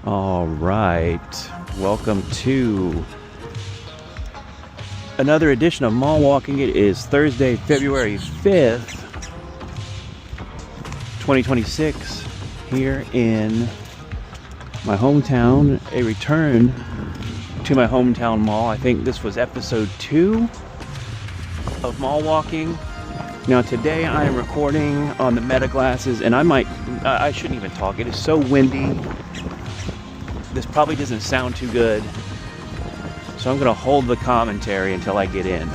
All right, welcome to another edition of Mall Walking. It is Thursday, February 5th, 2026, here in my hometown, a return to my hometown mall. I think this was episode 2 of Mall Walking. Now today I am recording on the Meta glasses, and I shouldn't even talk. It is so windy. This probably doesn't sound too good, so I'm going to hold the commentary until I get in.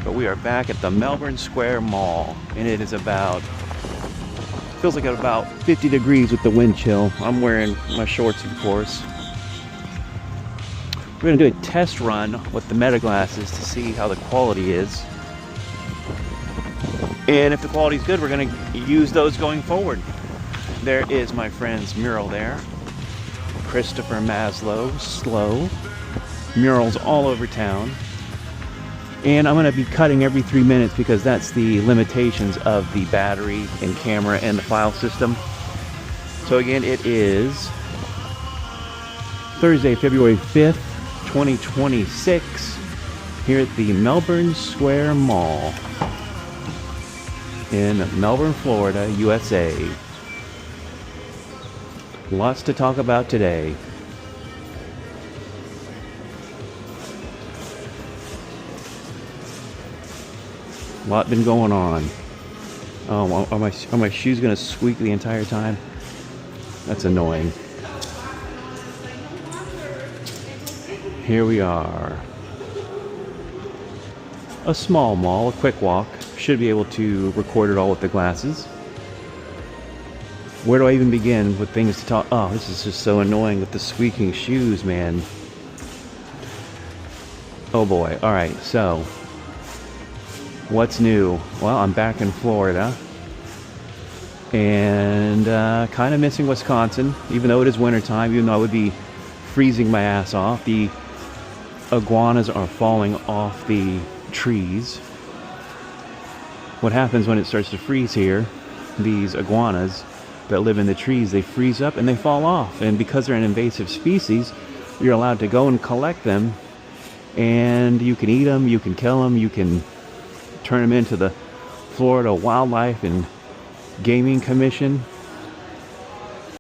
But we are back at the Melbourne Square Mall, and it is feels like about 50 degrees with the wind chill. I'm wearing my shorts, of course. We're going to do a test run with the Meta glasses to see how the quality is. And if the quality is good, we're going to use those going forward. There is my friend's mural there. Christopher Maslow, slow. Murals all over town. And I'm going to be cutting every 3 minutes because that's the limitations of the battery and camera and the file system. So again, it is Thursday, February 5th, 2026, here at the Melbourne Square Mall in Melbourne, Florida, USA. Lots to talk about today. A lot been going on. Oh, are my shoes gonna squeak the entire time? That's annoying. Here we are. A small mall, a quick walk. Should be able to record it all with the glasses. Where do I even begin with things to talk? Oh, this is just so annoying with the squeaking shoes, man. Oh boy. All right, so what's new? Well, I'm back in Florida and kind of missing Wisconsin, even though it is wintertime, even though I would be freezing my ass off. The iguanas are falling off the trees. What happens when it starts to freeze here, these iguanas that live in the trees, they freeze up and they fall off. And because they're an invasive species, you're allowed to go and collect them, and you can eat them, you can kill them, you can turn them into the Florida Wildlife and Gaming Commission.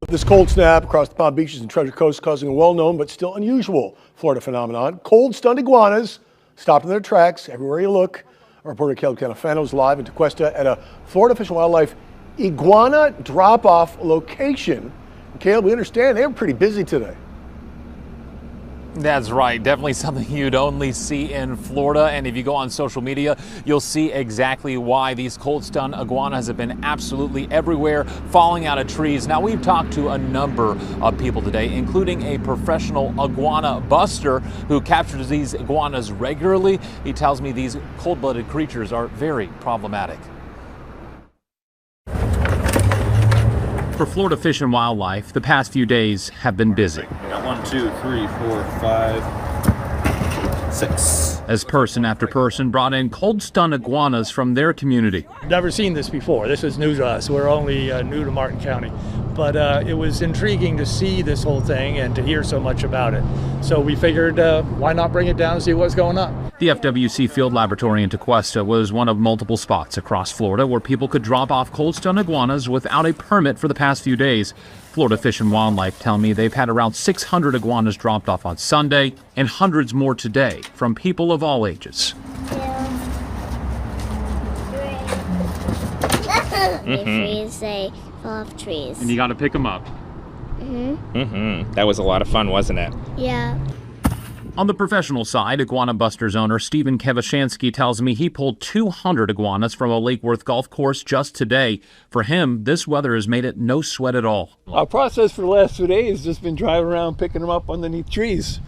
This cold snap across the Palm Beaches and Treasure Coast causing a well-known but still unusual Florida phenomenon. Cold stunned iguanas stopped in their tracks everywhere you look. Our reporter Caleb Canafano is live in Tequesta at a Florida Fish and Wildlife iguana drop-off location. And Caleb, we understand they were pretty busy today. That's right. Definitely something you'd only see in Florida. And if you go on social media, you'll see exactly why. These cold stun iguanas have been absolutely everywhere, falling out of trees. Now, we've talked to a number of people today, including a professional iguana buster who captures these iguanas regularly. He tells me these cold-blooded creatures are very problematic. For Florida Fish and Wildlife, the past few days have been busy. We got 1, 2, 3, 4, 5, 6. As person after person brought in cold stun iguanas from their community. Never seen this before. This is new to us. We're only new to Martin County. But it was intriguing to see this whole thing and to hear so much about it. So we figured, why not bring it down and see what's going on? The FWC Field Laboratory in Tequesta was one of multiple spots across Florida where people could drop off cold stun iguanas without a permit for the past few days. Florida Fish and Wildlife tell me they've had around 600 iguanas dropped off on Sunday and hundreds more today from people of all ages. 2, 3. They freeze, they fall off trees. And you got to pick them up. That was a lot of fun, wasn't it? Yeah. On the professional side, Iguana Busters owner Stephen Kevashansky tells me he pulled 200 iguanas from a Lake Worth golf course just today. For him, this weather has made it no sweat at all. Our process for the last 2 days has just been driving around picking them up underneath trees.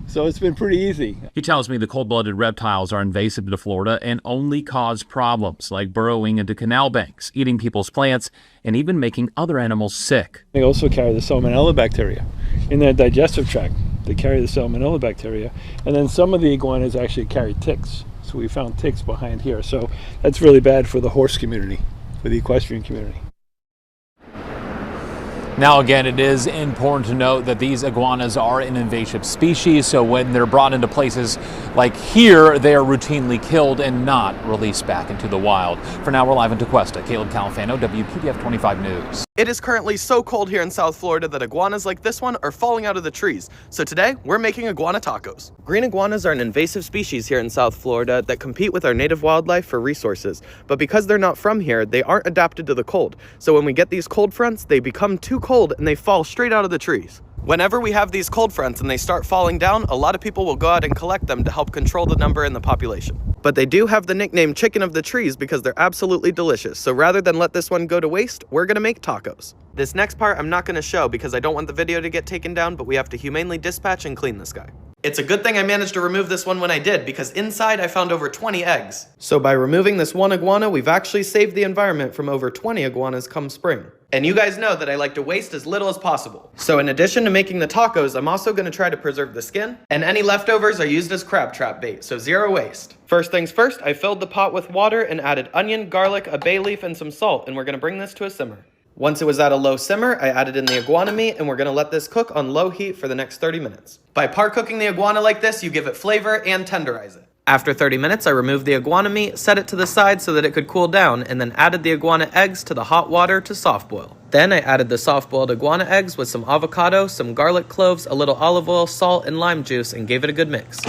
So it's been pretty easy. He tells me the cold-blooded reptiles are invasive to Florida and only cause problems like burrowing into canal banks, eating people's plants, and even making other animals sick. They also carry the salmonella bacteria in their digestive tract. They carry the salmonella bacteria. And then some of the iguanas actually carry ticks. So we found ticks behind here. So that's really bad for the horse community, for the equestrian community. Now, again, it is important to note that these iguanas are an invasive species, so when they're brought into places like here, they are routinely killed and not released back into the wild. For now, we're live in Tequesta. Caleb Califano, WPTF 25 News. It is currently so cold here in South Florida that iguanas like this one are falling out of the trees. So today, we're making iguana tacos. Green iguanas are an invasive species here in South Florida that compete with our native wildlife for resources. But because they're not from here, they aren't adapted to the cold. So when we get these cold fronts, they become too cold and they fall straight out of the trees. Whenever we have these cold fronts and they start falling down, a lot of people will go out and collect them to help control the number in the population. But they do have the nickname chicken of the trees because they're absolutely delicious. So rather than let this one go to waste, we're gonna make tacos. This next part I'm not gonna show because I don't want the video to get taken down, but we have to humanely dispatch and clean this guy. It's a good thing I managed to remove this one when I did, because inside I found over 20 eggs. So by removing this one iguana, we've actually saved the environment from over 20 iguanas come spring. And you guys know that I like to waste as little as possible. So in addition to making the tacos, I'm also gonna try to preserve the skin, and any leftovers are used as crab trap bait, so zero waste. First things first, I filled the pot with water and added onion, garlic, a bay leaf, and some salt, and we're gonna bring this to a simmer. Once it was at a low simmer, I added in the iguana meat, and we're gonna let this cook on low heat for the next 30 minutes. By par cooking the iguana like this, you give it flavor and tenderize it. After 30 minutes, I removed the iguana meat, set it to the side so that it could cool down, and then added the iguana eggs to the hot water to soft boil. Then I added the soft boiled iguana eggs with some avocado, some garlic cloves, a little olive oil, salt, and lime juice, and gave it a good mix.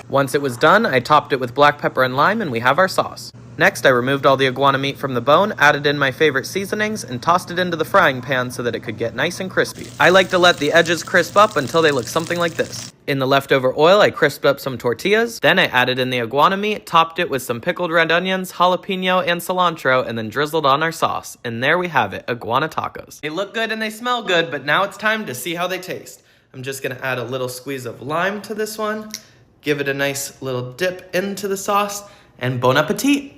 Once it was done, I topped it with black pepper and lime, and we have our sauce. Next, I removed all the iguana meat from the bone, added in my favorite seasonings, and tossed it into the frying pan so that it could get nice and crispy. I like to let the edges crisp up until they look something like this. In the leftover oil, I crisped up some tortillas. Then I added in the iguana meat, topped it with some pickled red onions, jalapeno, and cilantro, and then drizzled on our sauce. And there we have it, iguana tacos. They look good and they smell good, but now it's time to see how they taste. I'm just gonna add a little squeeze of lime to this one, give it a nice little dip into the sauce, and bon appetit!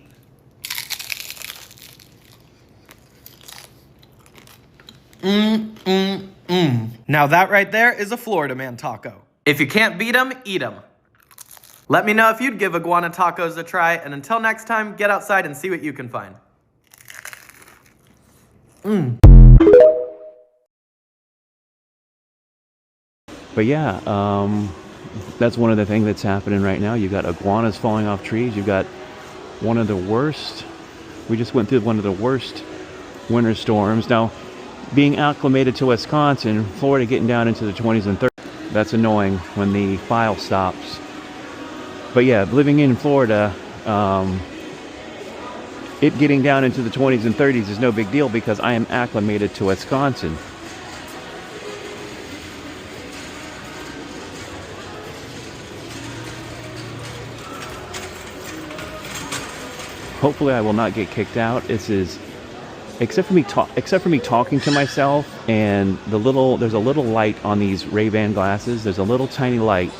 Now that right there is a Florida man taco. If you can't beat them, eat them. Let me know if you'd give iguana tacos a try, and until next time, get outside and see what you can find. But yeah, that's one of the things that's happening right now. You've got iguanas falling off trees. You've got one of the worst, we just went through one of the worst winter storms. Now, being acclimated to Wisconsin, Florida getting down into the 20s and 30s, that's annoying when the file stops. But yeah, living in Florida, it getting down into the 20s and 30s is no big deal because I am acclimated to Wisconsin. Hopefully I will not get kicked out. This is, except for me talking to myself, and there's a little light on these Ray-Ban glasses. There's a little tiny light.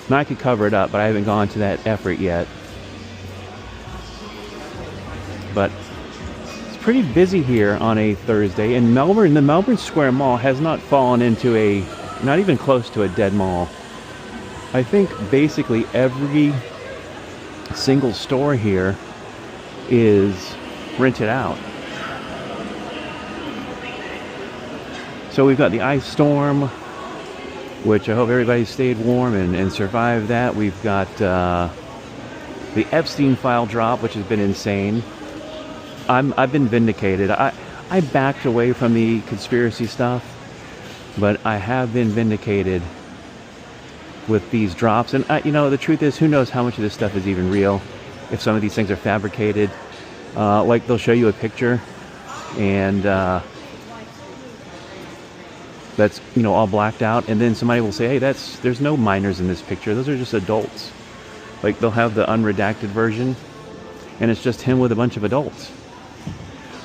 Now I could cover it up, but I haven't gone to that effort yet. But it's pretty busy here on a Thursday. In Melbourne, the Melbourne Square Mall has not fallen into not even close to a dead mall. I think basically every single store here is rented out. So we've got the ice storm, which I hope everybody stayed warm and survived that. We've got the Epstein file drop, which has been insane. I've been vindicated. I backed away from the conspiracy stuff, but I have been vindicated with these drops. And the truth is, who knows how much of this stuff is even real? If some of these things are fabricated, like they'll show you a picture, and that's all blacked out, and then somebody will say, hey, there's no minors in this picture, those are just adults. Like they'll have the unredacted version, and it's just him with a bunch of adults.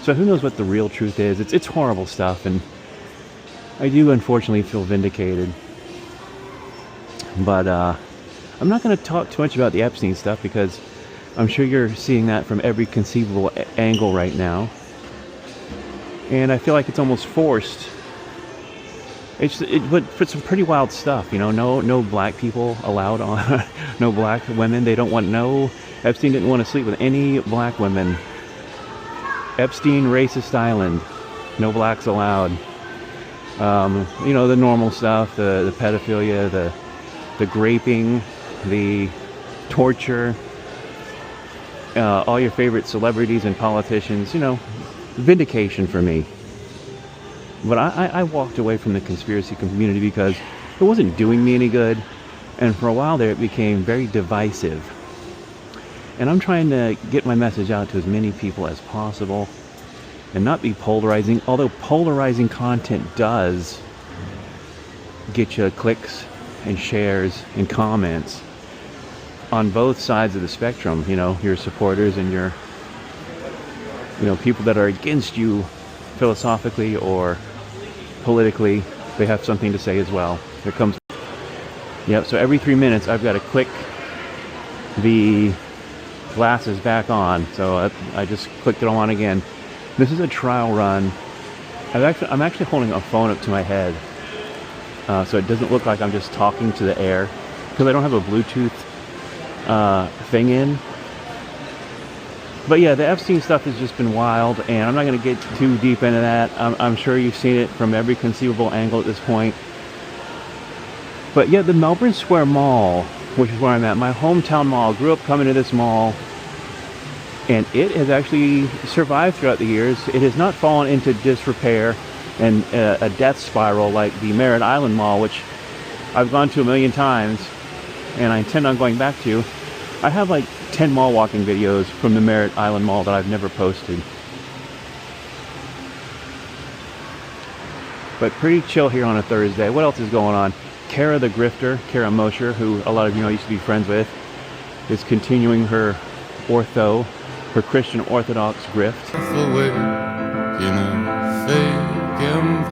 So who knows what the real truth is? It's horrible stuff, and I do unfortunately feel vindicated. But I'm not going to talk too much about the Epstein stuff because I'm sure you're seeing that from every conceivable angle right now, and I feel like it's almost forced. But for some pretty wild stuff, no black people allowed on, no black women. They don't want Epstein didn't want to sleep with any black women. Epstein, racist island. No blacks allowed. You know, the normal stuff, the pedophilia, the graping, the torture, all your favorite celebrities and politicians, you know, vindication for me. But I walked away from the conspiracy community because it wasn't doing me any good. And for a while there, it became very divisive. And I'm trying to get my message out to as many people as possible and not be polarizing, although polarizing content does get you clicks and shares and comments on both sides of the spectrum. You know, your supporters and your, you know, people that are against you philosophically or politically, they have something to say as well. Here comes, yep, so every 3 minutes I've got to click the glasses back on. So I just clicked it on again. This is a trial run. I'm actually holding a phone up to my head, so it doesn't look like I'm just talking to the air, because I don't have a Bluetooth thing in. But yeah, the Epstein stuff has just been wild, and I'm not going to get too deep into that. I'm sure you've seen it from every conceivable angle at this point. But yeah, the Melbourne Square Mall, which is where I'm at, my hometown mall, grew up coming to this mall, and it has actually survived throughout the years. It has not fallen into disrepair and a death spiral like the Merritt Island Mall, which I've gone to a million times, and I intend on going back to. I have like 10 mall walking videos from the Merritt Island Mall that I've never posted. But pretty chill here on a Thursday. What else is going on? Kara the grifter, Kara Mosher, who a lot of you know I used to be friends with, is continuing her Christian Orthodox grift.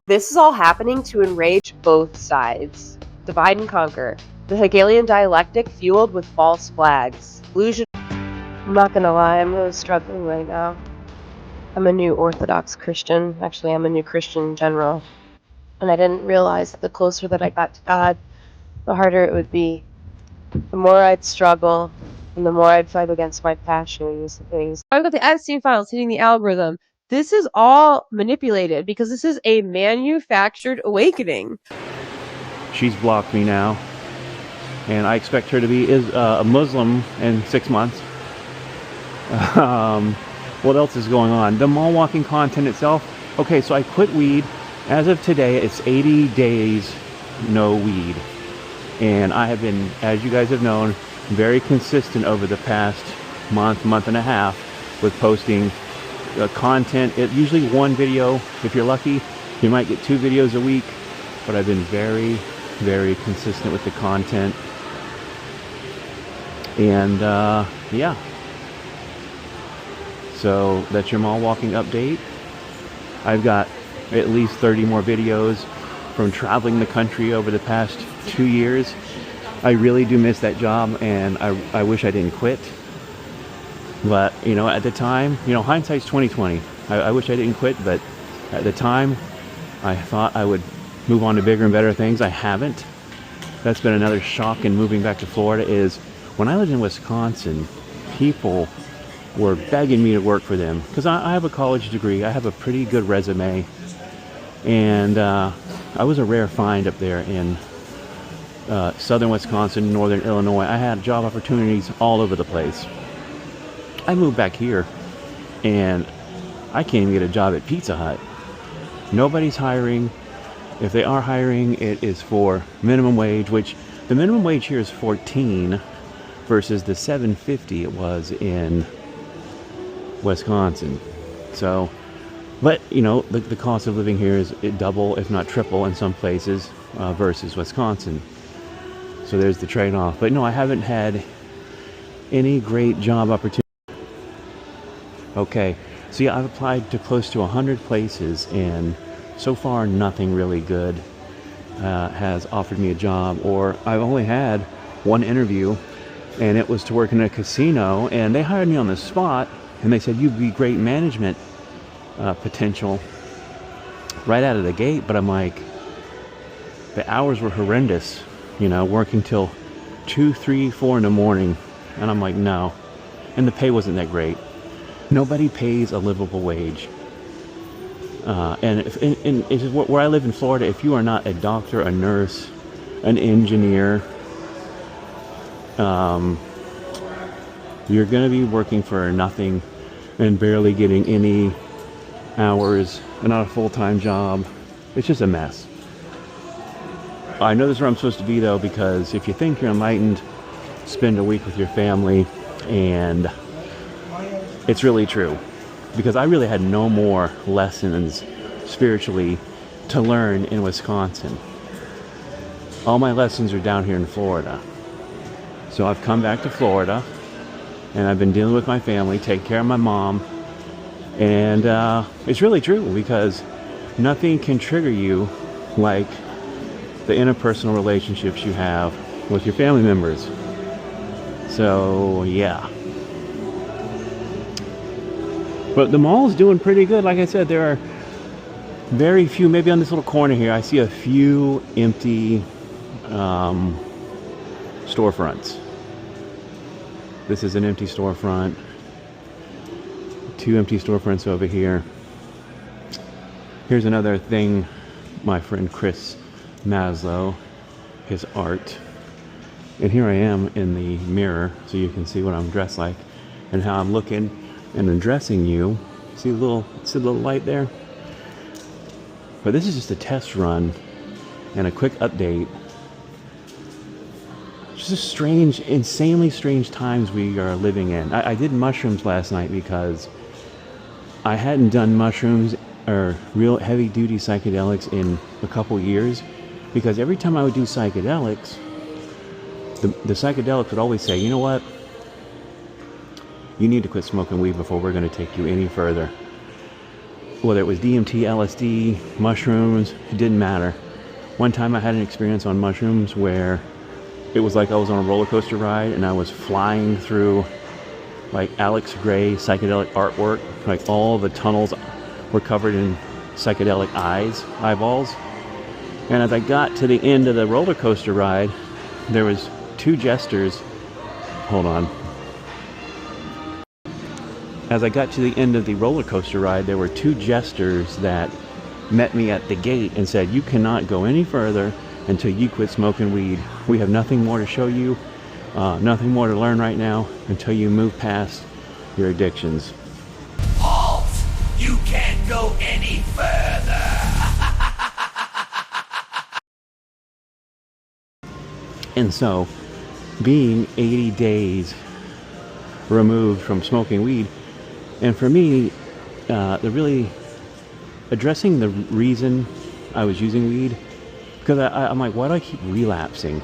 This is all happening to enrage both sides. Divide and conquer. The Hegelian dialectic fueled with false flags. Illusion. I'm not gonna lie, I'm really struggling right now. I'm a new Orthodox Christian. Actually, I'm a new Christian in general. And I didn't realize that the closer that I got to God, the harder it would be. The more I'd struggle, and the more I'd fight against my passions and things. I've got the Epstein files hitting the algorithm. This is all manipulated because this is a manufactured awakening. She's blocked me now, and I expect her to be a Muslim in 6 months. What else is going on? The mall walking content itself. Okay, so I quit weed. As of today, it's 80 days no weed. And I have been, as you guys have known, very consistent over the past month and a half with posting content. Usually one video. If you're lucky, you might get 2 videos a week. But I've been very, very consistent with the content. And yeah. So that's your mall walking update. I've got at least 30 more videos from traveling the country over the past 2 years. I really do miss that job, and I wish I didn't quit. But, you know, at the time, you know, hindsight's 20/20. I wish I didn't quit, but at the time, I thought I would move on to bigger and better things. I haven't. That's been another shock in moving back to Florida, is when I lived in Wisconsin, people were begging me to work for them because I have a college degree. I have a pretty good resume, and I was a rare find up there in southern Wisconsin, northern Illinois. I had job opportunities all over the place. I moved back here, and I can't even get a job at Pizza Hut. Nobody's hiring. If they are hiring, it is for minimum wage, which the minimum wage here is $14 versus the $7.50 it was in Wisconsin. So, but you know, the cost of living here is double, if not triple, in some places versus Wisconsin. So there's the trade-off. But no, I haven't had any great job opportunities. Okay, so yeah, I've applied to close to 100 places, and so far nothing really good has offered me a job. Or I've only had one interview, and it was to work in a casino, and they hired me on the spot, and they said you'd be great management potential right out of the gate. But I'm like, the hours were horrendous, you know, working till 2, 3, 4 in the morning, and I'm like, no. And the pay wasn't that great. Nobody pays a livable wage. And it's where I live in Florida, if you are not a doctor, a nurse, an engineer, you're going to be working for nothing and barely getting any hours, and not a full-time job. It's just a mess. I know this is where I'm supposed to be, though, because if you think you're enlightened, spend a week with your family, and it's really true. Because I really had no more lessons spiritually to learn in Wisconsin. All my lessons are down here in Florida. So I've come back to Florida, and I've been dealing with my family, taking care of my mom, and it's really true, because nothing can trigger you like the interpersonal relationships you have with your family members. So yeah. But the mall is doing pretty good. Like I said, there are very few, maybe on this little corner here, I see a few empty storefronts. This is an empty storefront. 2 empty storefronts over here. Here's another thing, my friend Chris Maslow, his art. And here I am in the mirror, so you can see what I'm dressed like and how I'm looking and addressing you. See the little light there? But this is just a test run and a quick update. Just strange, insanely strange times we are living in. I did mushrooms last night because I hadn't done mushrooms or real heavy duty psychedelics in a couple years, because every time I would do psychedelics, the psychedelics would always say, you know what? You need to quit smoking weed before we're going to take you any further. Whether it was DMT, LSD, mushrooms, it didn't matter. One time I had an experience on mushrooms where it was like I was on a roller coaster ride and I was flying through like Alex Gray psychedelic artwork. Like all the tunnels were covered in psychedelic eyeballs. And as I got to the end of the roller coaster ride, there was 2 jesters. Hold on. As I got to the end of the roller coaster ride, there were 2 jesters that met me at the gate and said, you cannot go any further until you quit smoking weed. We have nothing more to show you, nothing more to learn right now until you move past your addictions. Halt! You can't go any further! And so, being 80 days removed from smoking weed, and for me, addressing the reason I was using weed, because I'm like, why do I keep relapsing?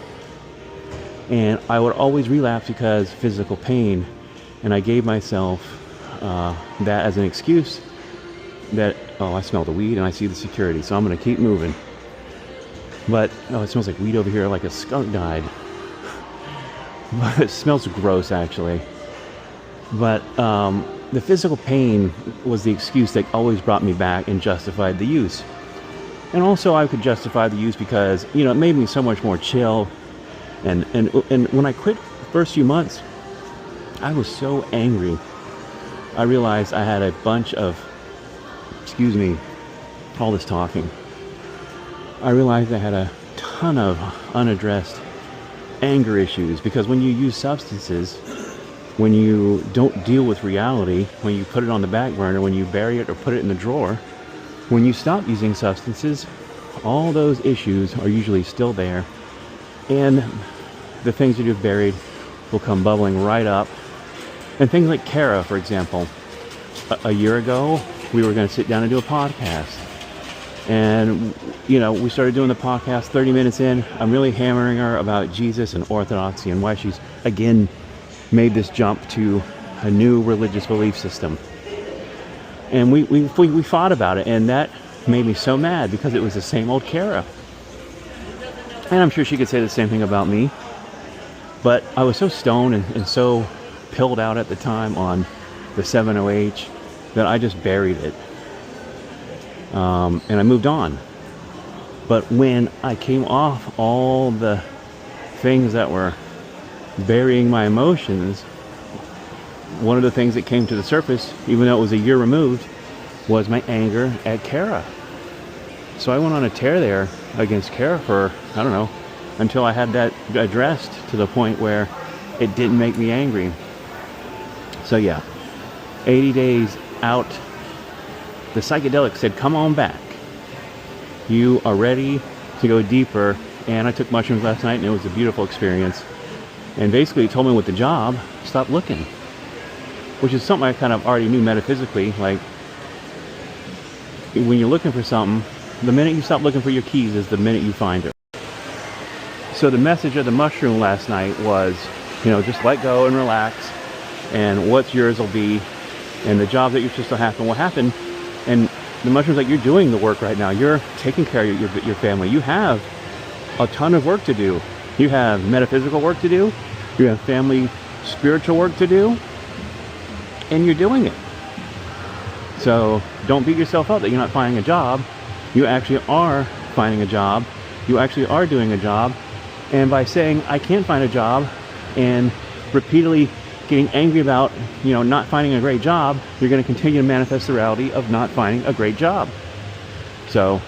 And I would always relapse because physical pain, and I gave myself that as an excuse that, oh, I smell the weed and I see the security, so I'm going to keep moving. But, oh, it smells like weed over here, like a skunk died. But it smells gross, actually. But the physical pain was the excuse that always brought me back and justified the use. And also I could justify the use because, you know, it made me so much more chill. And when I quit the first few months, I was so angry. I realized I had a bunch of, excuse me, all this talking. I realized I had a ton of unaddressed anger issues, because when you use substances, when you don't deal with reality, when you put it on the back burner, when you bury it or put it in the drawer, when you stop using substances, all those issues are usually still there, and the things that you've buried will come bubbling right up. And things like Kara, for example. A year ago, we were going to sit down and do a podcast. And, you know, we started doing the podcast. 30 minutes in, I'm really hammering her about Jesus and orthodoxy and why she's, again, made this jump to a new religious belief system. And we fought about it, and that made me so mad because it was the same old Kara. And I'm sure she could say the same thing about me. But I was so stoned and so pilled out at the time on the 7-OH that I just buried it. And I moved on. But when I came off all the things that were burying my emotions, one of the things that came to the surface, even though it was a year removed, was my anger at Kara. So I went on a tear there against Kara for, I don't know, until I had that addressed to the point where it didn't make me angry. So yeah, 80 days out, the psychedelic said, come on back. You are ready to go deeper. And I took mushrooms last night and it was a beautiful experience. And basically it told me with the job, stop looking. Which is something I kind of already knew metaphysically. Like, when you're looking for something, the minute you stop looking for your keys is the minute you find it. So the message of the mushroom last night was, you know, just let go and relax, and what's yours will be, and the job that you're supposed to happen will happen. And the mushroom's like, you're doing the work right now. You're taking care of your family. You have a ton of work to do. You have metaphysical work to do. You have family spiritual work to do. And you're doing it. So don't beat yourself up that you're not finding a job. You actually are finding a job. You actually are doing a job. And by saying, I can't find a job, and repeatedly getting angry about, you know, not finding a great job, you're going to continue to manifest the reality of not finding a great job. So,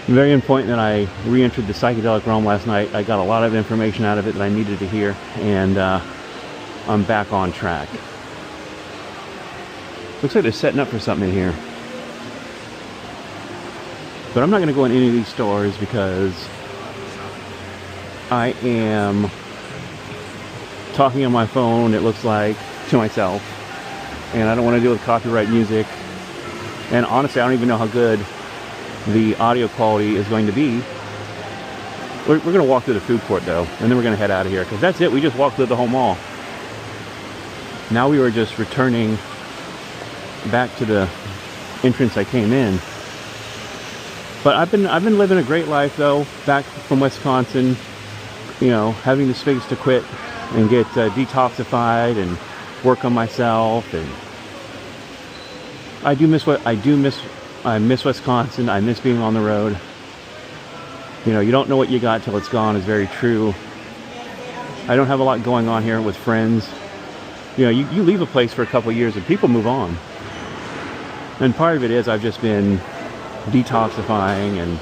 very important that I re-entered the psychedelic realm last night. I got a lot of information out of it that I needed to hear, and I'm back on track. Looks like they're setting up for something in here. But I'm not going to go in any of these stores because I am talking on my phone, it looks like, to myself. And I don't want to deal with copyright music. And honestly, I don't even know how good the audio quality is going to be. We're going to walk through the food court though, and then we're going to head out of here. Because that's it, we just walked through the whole mall. Now we were just returning back to the entrance I came in. But I've been living a great life though, back from Wisconsin, you know, having the space to quit and get detoxified and work on myself. And I miss Wisconsin. I miss being on the road. You know, you don't know what you got till it's gone is very true. I don't have a lot going on here with friends. You know, you leave a place for a couple of years and people move on. And part of it is I've just been detoxifying and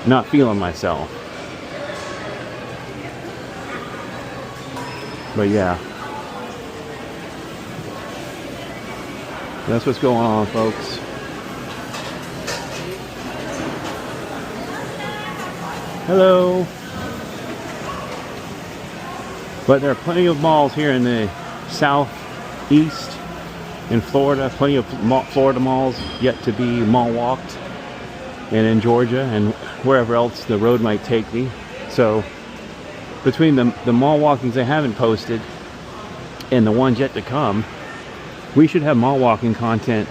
not feeling myself. But yeah, that's what's going on, folks. Hello. But there are plenty of malls here in the southeast in Florida, plenty of Florida malls yet to be mall walked, and in Georgia and wherever else the road might take me. So between the mall walkings I haven't posted and the ones yet to come, we should have mall walking content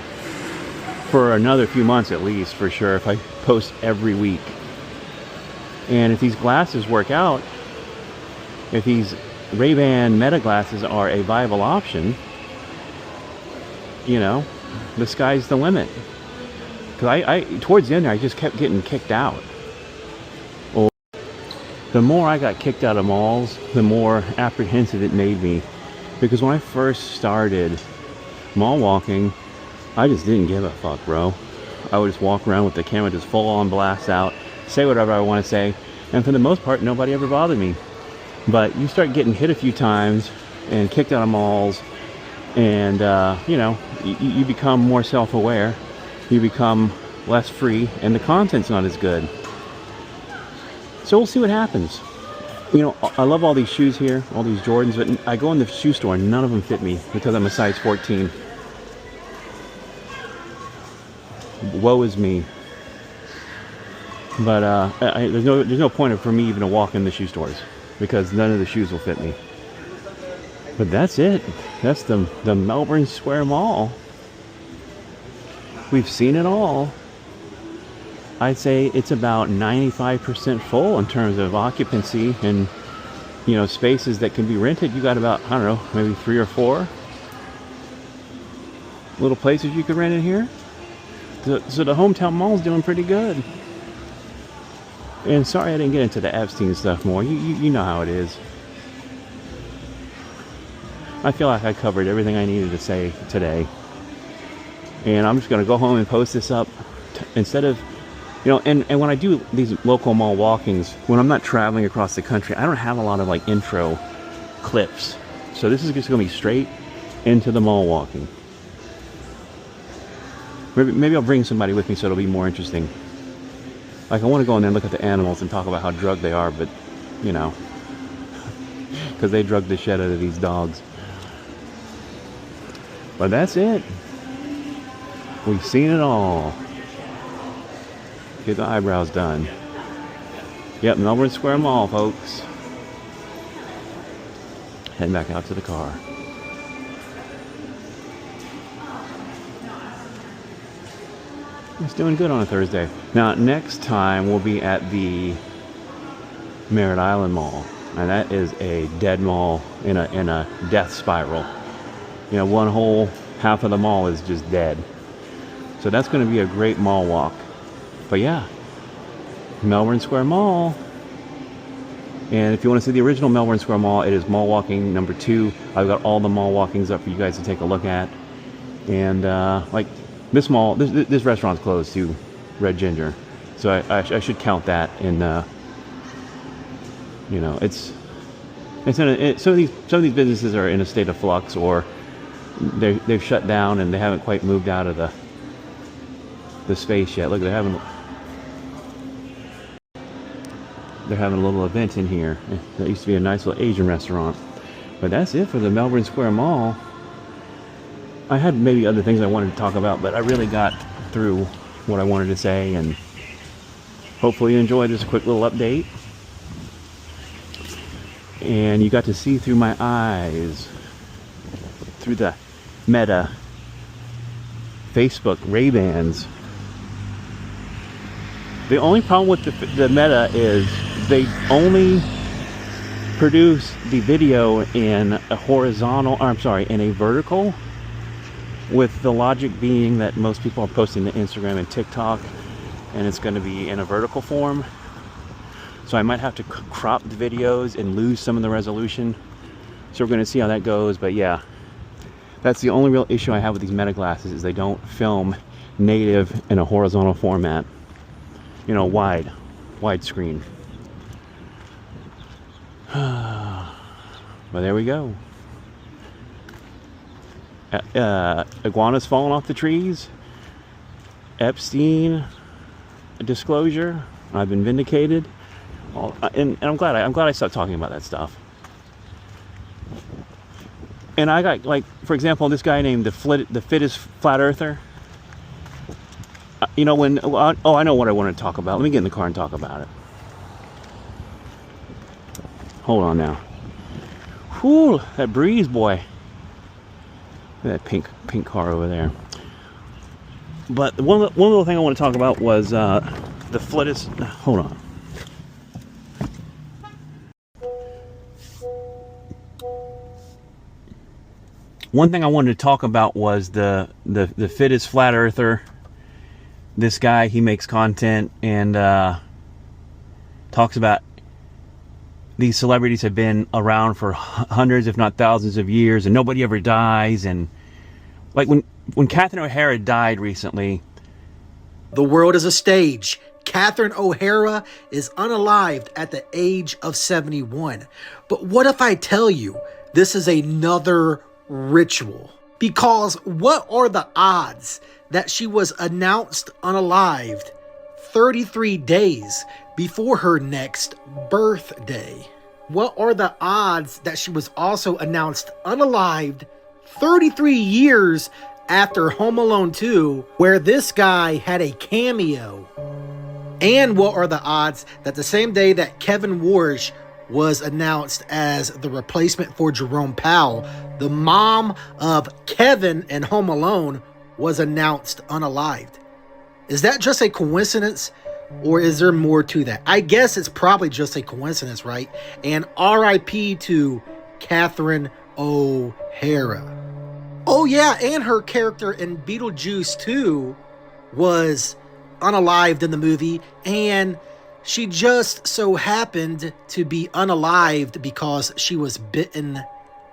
for another few months at least, for sure, if I post every week. And if these glasses work out, if these Ray-Ban Meta glasses are a viable option, you know, the sky's the limit. Because I towards the end there, I just kept getting kicked out. Or the more I got kicked out of malls, the more apprehensive it made me. Because when I first started mall walking, I just didn't give a fuck, bro. I would just walk around with the camera just full on blast out, say whatever I want to say, and for the most part, nobody ever bothered me. But you start getting hit a few times and kicked out of malls, and you know, you become more self-aware, you become less free, and the content's not as good. So we'll see what happens. You know, I love all these shoes here, all these Jordans, but I go in the shoe store and none of them fit me because I'm a size 14. Woe is me. But there's no point for me even to walk in the shoe stores because none of the shoes will fit me. But that's it. That's the Melbourne Square Mall. We've seen it all. I'd say it's about 95% full in terms of occupancy and, you know, spaces that can be rented. You got about, I don't know, maybe 3 or 4 little places you could rent in here. So the hometown mall's doing pretty good. And sorry I didn't get into the Epstein stuff more. You know how it is. I feel like I covered everything I needed to say today. And I'm just going to go home and post this up instead of, you know, and when I do these local mall walkings, when I'm not traveling across the country, I don't have a lot of like intro clips. So this is just going to be straight into the mall walking. Maybe I'll bring somebody with me so it'll be more interesting. Like, I want to go in there and look at the animals and talk about how drugged they are, but, you know, because they drugged the shit out of these dogs. But that's it. We've seen it all. Get the eyebrows done. Yep, Melbourne Square Mall, folks. Heading back out to the car. It's doing good on a Thursday. Now, next time we'll be at the Merritt Island Mall, and that is a dead mall in a death spiral. You know, one whole half of the mall is just dead. So that's going to be a great mall walk. But yeah, Melbourne Square Mall. And if you want to see the original Melbourne Square Mall, it is mall walking number 2. I've got all the mall walkings up for you guys to take a look at. And like this mall, this restaurant's closed too, Red Ginger. So I should count that in. You know, some of these businesses are in a state of flux, or they've shut down and they haven't quite moved out of the space yet. Look, they're having a little event in here. That used to be a nice little Asian restaurant. But that's it for the Melbourne Square Mall. I had maybe other things I wanted to talk about, but I really got through what I wanted to say, and hopefully you enjoyed this quick little update. And you got to see through my eyes, through the Meta Facebook Ray-Bans. The only problem with the Meta is they only produce the video in a horizontal, or I'm sorry, in a vertical, with the logic being that most people are posting to Instagram and TikTok, and it's going to be in a vertical form. So I might have to crop the videos and lose some of the resolution. So we're going to see how that goes. But yeah, that's the only real issue I have with these Meta glasses, is they don't film native in a horizontal format. You know, widescreen. Well, there we go. Iguanas falling off the trees. Epstein disclosure. I've been vindicated. And I'm glad I stopped talking about that stuff. And I got, like, for example, this guy named the fittest flat earther. You know, I know what I want to talk about. Let me get in the car and talk about it. Hold on now. Whew, that breeze, boy. That pink car over there. But one little thing I want to talk about was the fittest. Hold on. One thing I wanted to talk about was the fittest flat earther. This guy, he makes content and talks about these celebrities have been around for hundreds, if not thousands of years, and nobody ever dies. And like when Catherine O'Hara died recently. The world is a stage. Catherine O'Hara is unalived at the age of 71. But what if I tell you this is another ritual? Because what are the odds that she was announced unalived 33 days before her next birthday? What are the odds that she was also announced unalived 33 years after Home Alone 2, where this guy had a cameo? And what are the odds that the same day that Kevin Warsh was announced as the replacement for Jerome Powell, the mom of Kevin in Home Alone was announced unalived? Is that just a coincidence, or is there more to that? I guess it's probably just a coincidence, right? And RIP to Catherine O'Hara. Oh yeah, and her character in Beetlejuice 2 was unalived in the movie, and she just so happened to be unalived because she was bitten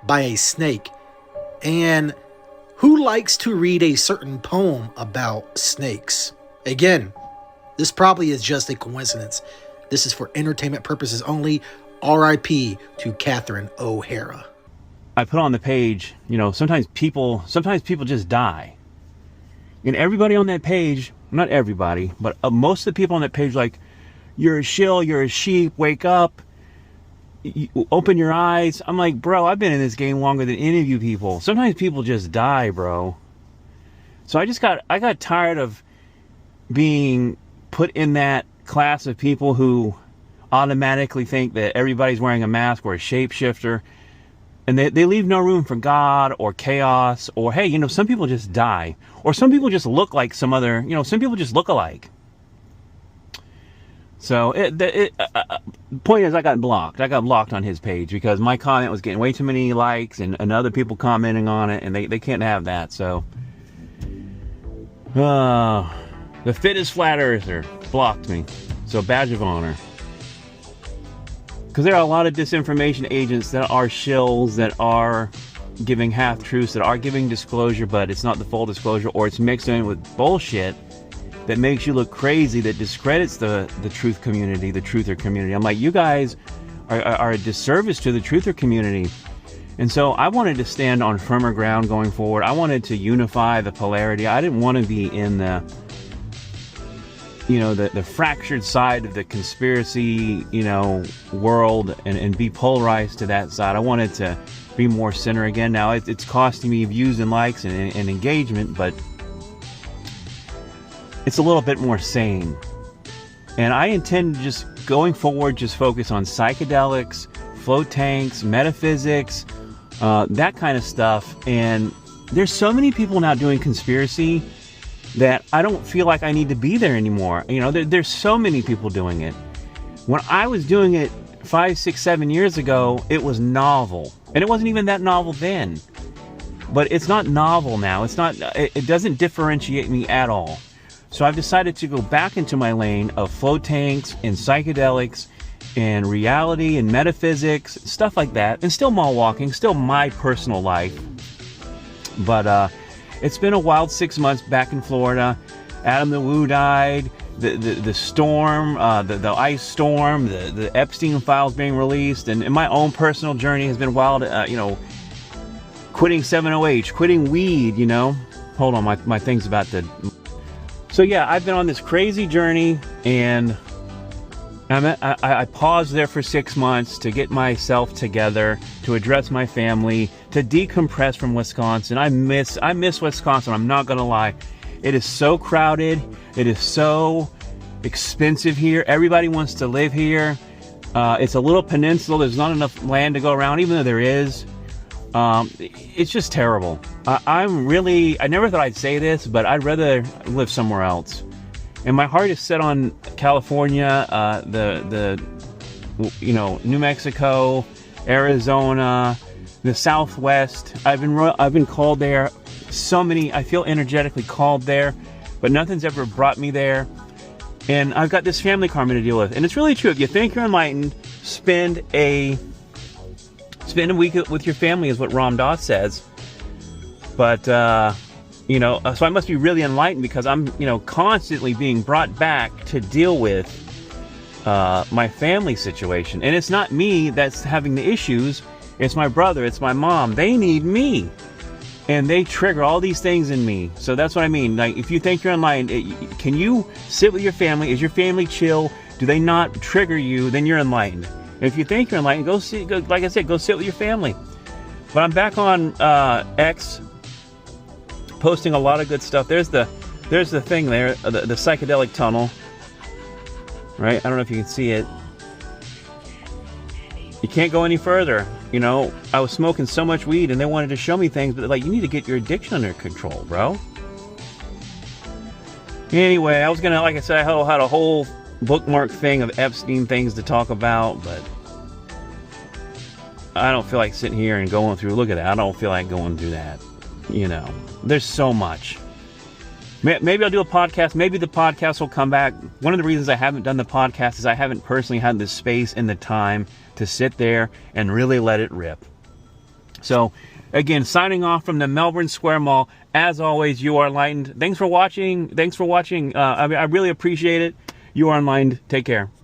by a snake. And Who likes to read a certain poem about snakes? Again, this probably is just a coincidence. This is for entertainment purposes only. R.I.P. to Catherine O'Hara. I put on the page, sometimes people just die. And everybody on that page, not everybody, but most of the people on that page, like, you're a shill, you're a sheep, wake up, you open your eyes. I'm like, bro, I've been in this game longer than any of you people. Sometimes people just die, bro. So I got tired of being put in that class of people who automatically think that everybody's wearing a mask or a shapeshifter. And they leave no room for God or chaos or, hey, some people just die. Or some people just look like some other, some people just look alike. So the point is, I got blocked. I got blocked on his page because my comment was getting way too many likes and other people commenting on it, and they can't have that. So the fittest flat earther blocked me. So badge of honor. Because there are a lot of disinformation agents that are shills, that are giving half-truths, that are giving disclosure, but it's not the full disclosure, or it's mixed in with bullshit that makes you look crazy, that discredits the truth community, the truther community. I'm like, you guys are a disservice to the truther community. And so I wanted to stand on firmer ground going forward. I wanted to unify the polarity. I didn't want to be in the fractured side of the conspiracy, world and be polarized to that side. I wanted to be more center again. Now it's costing me views and likes and engagement, but it's a little bit more sane. And I intend to just going forward, just focus on psychedelics, float tanks, metaphysics, that kind of stuff. And there's so many people now doing conspiracy that I don't feel like I need to be there anymore. There's so many people doing it. When I was doing it 5, 6, 7 years ago, it was novel. And it wasn't even that novel then. But it's not novel now. It doesn't differentiate me at all. So I've decided to go back into my lane of float tanks and psychedelics and reality and metaphysics, stuff like that. And still mall walking, still my personal life. But it's been a wild 6 months back in Florida. Adam the Woo died. The storm, the ice storm, the Epstein files being released, and my own personal journey has been wild. Quitting 7-OH, quitting weed. Hold on, my thing's about to. So yeah, I've been on this crazy journey, and I paused there for 6 months to get myself together, to address my family, to decompress from Wisconsin. I miss Wisconsin. I'm not gonna lie. It is so crowded. It is so expensive here. Everybody wants to live here. It's a little peninsula. There's not enough land to go around, even though there is. It's just terrible. I never thought I'd say this, but I'd rather live somewhere else. And my heart is set on California, New Mexico, Arizona, the Southwest. I've been called there. I feel energetically called there, but nothing's ever brought me there. And I've got this family karma to deal with. And it's really true. If you think you're enlightened, spend a week with your family is what Ram Dass says. But, so I must be really enlightened because I'm, constantly being brought back to deal with my family situation. And it's not me that's having the issues. It's my brother. It's my mom. They need me. And they trigger all these things in me. So that's what I mean. Like, if you think you're enlightened, can you sit with your family? Is your family chill? Do they not trigger you? Then you're enlightened. And if you think you're enlightened, like I said, go sit with your family. But I'm back on X, posting a lot of good stuff. There's the thing there, the psychedelic tunnel. Right? I don't know if you can see it. You can't go any further. I was smoking so much weed and they wanted to show me things, but like, you need to get your addiction under control, bro. Anyway, I was gonna, like I said, I had a whole bookmark thing of Epstein things to talk about, but I don't feel like sitting here and going through, look at that. I don't feel like going through that. There's so much. Maybe I'll do a podcast. Maybe the podcast will come back. One of the reasons I haven't done the podcast is I haven't personally had the space and the time to sit there and really let it rip. So Again, signing off from the Melbourne Square Mall. As always, you are enlightened. Thanks for watching. I really appreciate it. You are enlightened. Take care.